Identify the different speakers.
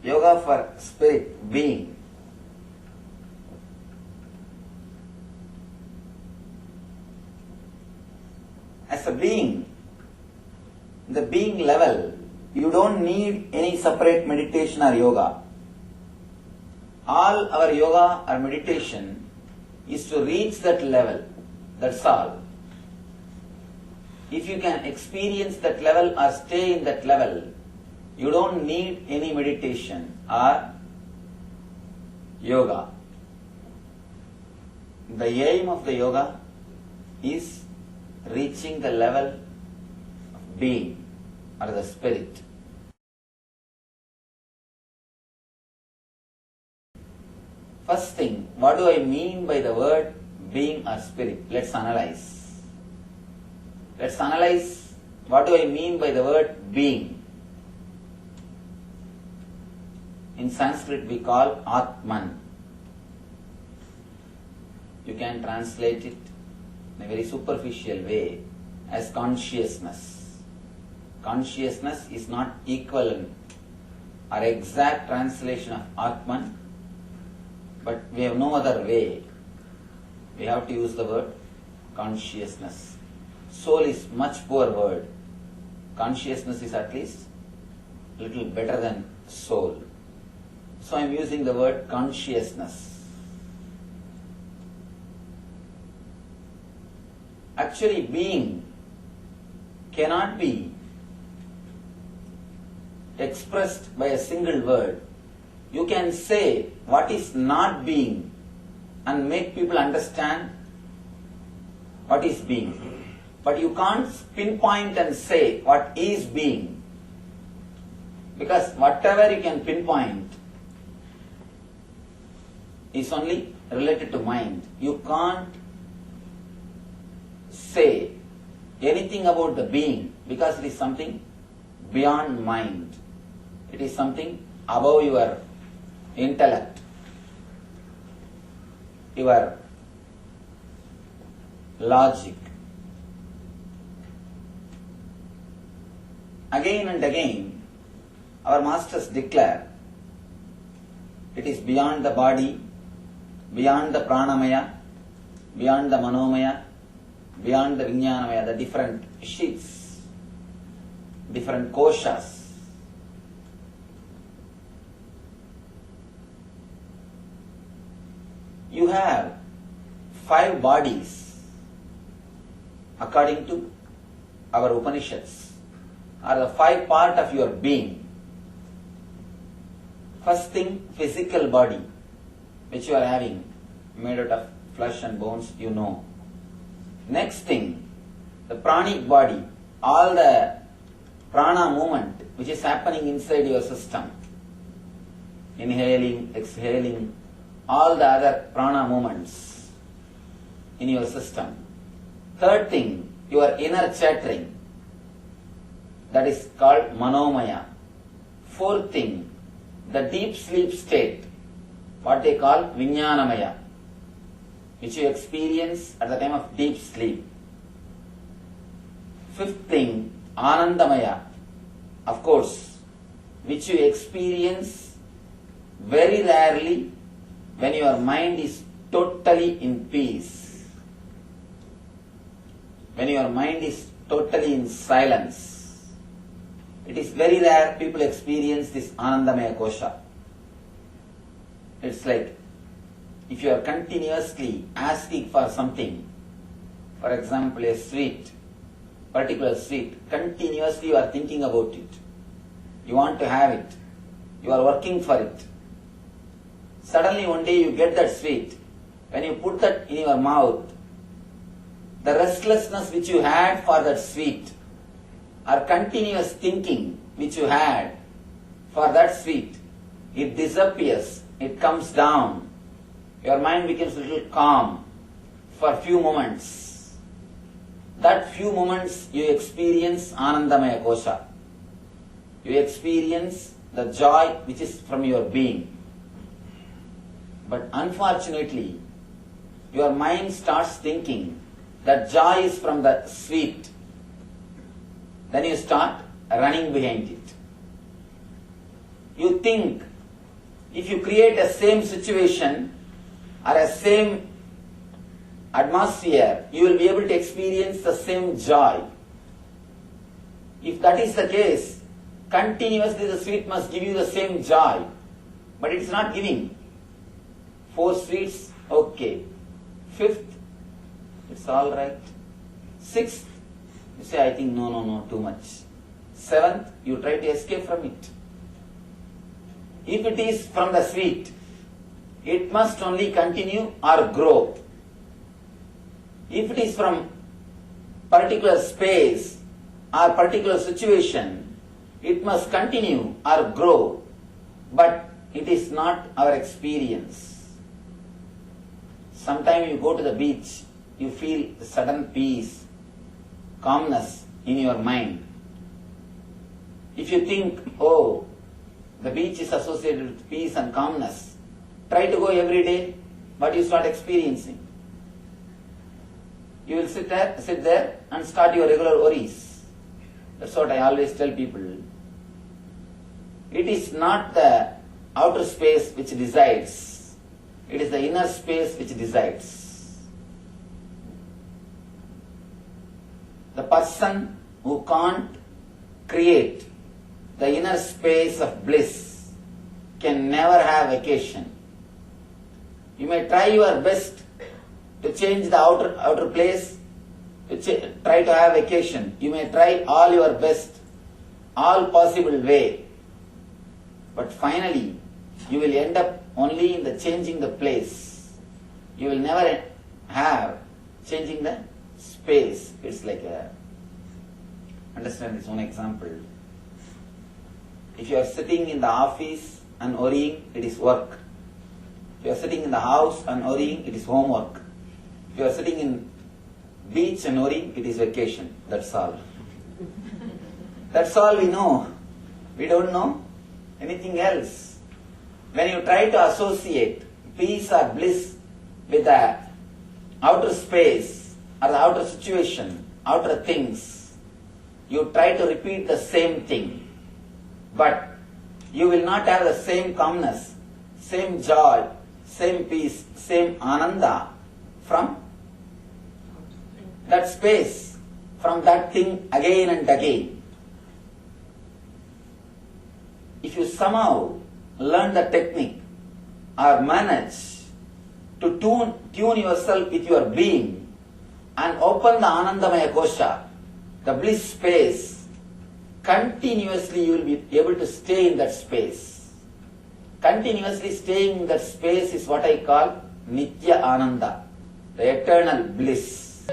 Speaker 1: yoga for spirit, being. As a being, the being level, you don't need any separate meditation or yoga. All our yoga or meditation is to reach that level. That's all. If you can experience that level or stay in that level, you don't need any meditation or yoga. The aim of the yoga is reaching the level of being or the spirit. First thing, what do I mean by the word being or spirit? Let's analyze. Let's analyze what do I mean by the word being. In Sanskrit we call Atman. You can translate it in a very superficial way as consciousness. Consciousness is not equivalent or exact translation of Atman, but we have no other way. We have to use the word consciousness. Soul is much poor word. Consciousness is at least a little better than soul. So I am using the word consciousness. Actually, being cannot be expressed by a single word. You can say what is not being and make people understand what is being. But you can't pinpoint and say what is being. Because whatever you can pinpoint is only related to mind. You can't say anything about the being because it is something beyond mind. It is something above your intellect, your logic. Again and again, our masters declare it is beyond the body, beyond the pranamaya, beyond the manomaya, beyond the vijnanamaya, the different sheets, different koshas. You have 5 bodies according to our Upanishads, are the 5 part of your being. First thing, physical body, which you are having, made out of flesh and bones, you know. Next thing, the pranic body, all the prana movement which is happening inside your system. Inhaling, exhaling, all the other prana movements in your system. Third thing, your inner chattering, that is called manomaya. Fourth thing, the deep sleep state, what they call vijnanamaya, which you experience at the time of deep sleep. Fifth thing, anandamaya, of course, which you experience very rarely when your mind is totally in peace, when your mind is totally in silence. It is very rare people experience this Anandamaya Kosha. It's like if you are continuously asking for something, for example a sweet, particular sweet, continuously you are thinking about it. You want to have it. You are working for it. Suddenly one day you get that sweet. When you put that in your mouth, the restlessness which you had for that sweet, or continuous thinking which you had for that sweet, it disappears, it comes down. Your mind becomes a little calm for a few moments. That few moments you experience Anandamaya Kosha. You experience the joy which is from your being. But unfortunately, your mind starts thinking that joy is from the sweet. Then you start running behind it. You think If you create a same situation or a same atmosphere, you will be able to experience the same joy. If that is the case, continuously the sweet must give you the same joy, but it is not giving. 4 sweets, okay. 5th, it's all right. 6th, you say, I think no, too much. 7th, you try to escape from it. If it is from the sweet, it must only continue or grow. If it is from particular space or particular situation, it must continue or grow, but it is not our experience. Sometimes you go to the beach, you feel sudden peace, calmness in your mind. If you think, oh, the beach is associated with peace and calmness, try to go every day, but you start experiencing. You will sit there and start your regular worries. That's what I always tell people. It is not the outer space which decides. It is the inner space which decides. The person who can't create the inner space of bliss can never have vacation. You may try your best to change the outer place, to try to have vacation. You may try all your best, all possible way. But finally, you will end up only in the changing the place. You will never have changing the space. It's like understand this one example. If you are sitting in the office and worrying, it is work. If you are sitting in the house and worrying, it is homework. If you are sitting in beach and worrying, it is vacation. That's all. That's all we know. We don't know anything else. When you try to associate peace or bliss with the outer space or the outer situation, outer things, you try to repeat the same thing. But you will not have the same calmness, same joy, same peace, same ananda from that space, from that thing again and again. If you somehow learn the technique or manage to tune yourself with your being and open the Anandamaya Kosha, the bliss space, continuously you will be able to stay in that space. Continuously staying in that space is what I call Nitya Ananda, the eternal bliss.